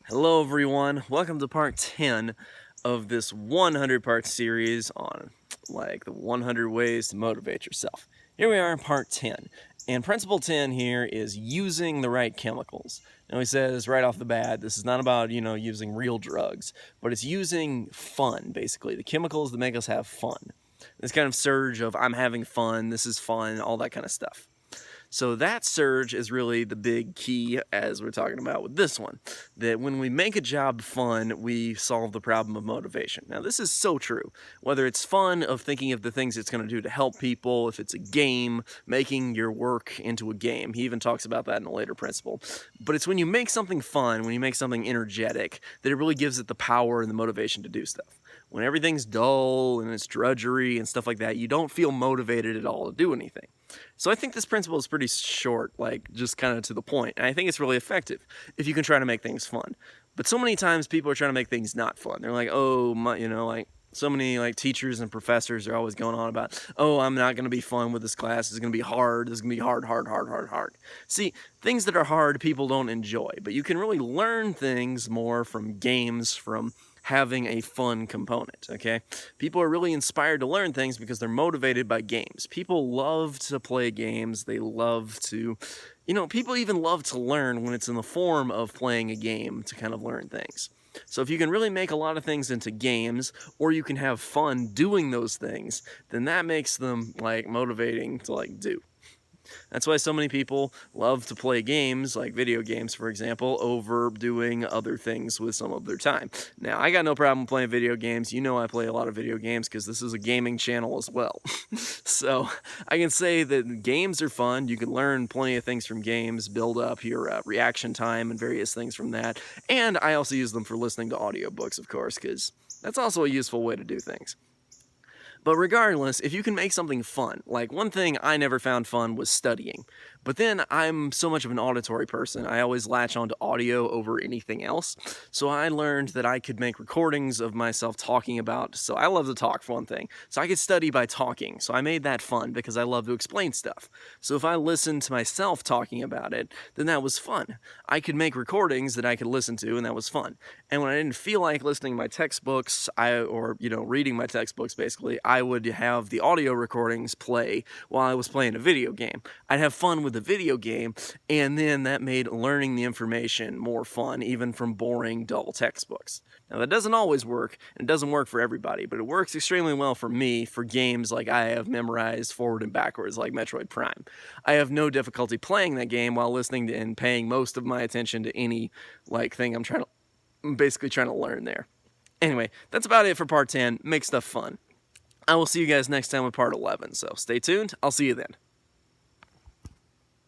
Hello everyone, welcome to part 10 of this 100-part series on the 100 ways to motivate yourself. Here we are in part 10, and principle 10 here is using the right chemicals. Now he says right off the bat, this is not about, using real drugs, but it's using fun, basically, the chemicals that make us have fun. This kind of surge of I'm having fun, this is fun, all that kind of stuff. So that surge is really the big key, as we're talking about with this one, that when we make a job fun, we solve the problem of motivation. Now this is so true, whether it's fun of thinking of the things it's going to do to help people, if it's a game, making your work into a game. He even talks about that in a later principle. But it's when you make something fun, when you make something energetic, that it really gives it the power and the motivation to do stuff. When everything's dull and it's drudgery and stuff like that, you don't feel motivated at all to do anything. So I think this principle is pretty short, just kind of to the point. And I think it's really effective if you can try to make things fun. But so many times people are trying to make things not fun. They're like, oh, so many teachers and professors are always going on about, oh, I'm not going to be fun with this class. It's going to be hard. This is going to be hard. See, things that are hard, people don't enjoy. But you can really learn things more from games, from having a fun component, okay? People are really inspired to learn things because they're motivated by games. People love to play games. They love to, people even love to learn when it's in the form of playing a game to kind of learn things. So if you can really make a lot of things into games, or you can have fun doing those things, then that makes them motivating to do. That's why so many people love to play games, like video games, for example, over doing other things with some of their time. Now, I got no problem playing video games. You know I play a lot of video games because this is a gaming channel as well. So I can say that games are fun. You can learn plenty of things from games, build up your reaction time and various things from that. And I also use them for listening to audiobooks, of course, because that's also a useful way to do things. But regardless, if you can make something fun, one thing I never found fun was studying. But then I'm so much of an auditory person, I always latch onto audio over anything else. So I learned that I could make recordings of myself talking about, so I love to talk for one thing. So I could study by talking, so I made that fun because I love to explain stuff. So if I listened to myself talking about it, then that was fun. I could make recordings that I could listen to, and that was fun. And when I didn't feel like listening to my textbooks, reading my textbooks basically, I would have the audio recordings play while I was playing a video game. I'd have fun with the video game, and then that made learning the information more fun, even from boring, dull textbooks. Now that doesn't always work, and it doesn't work for everybody, but it works extremely well for me for games I have memorized forward and backwards, like Metroid Prime. I have no difficulty playing that game while listening to and paying most of my attention to any thing I'm basically trying to learn there. Anyway, that's about it for part 10. Make stuff fun. I will see you guys next time with part 11, so stay tuned. I'll see you then.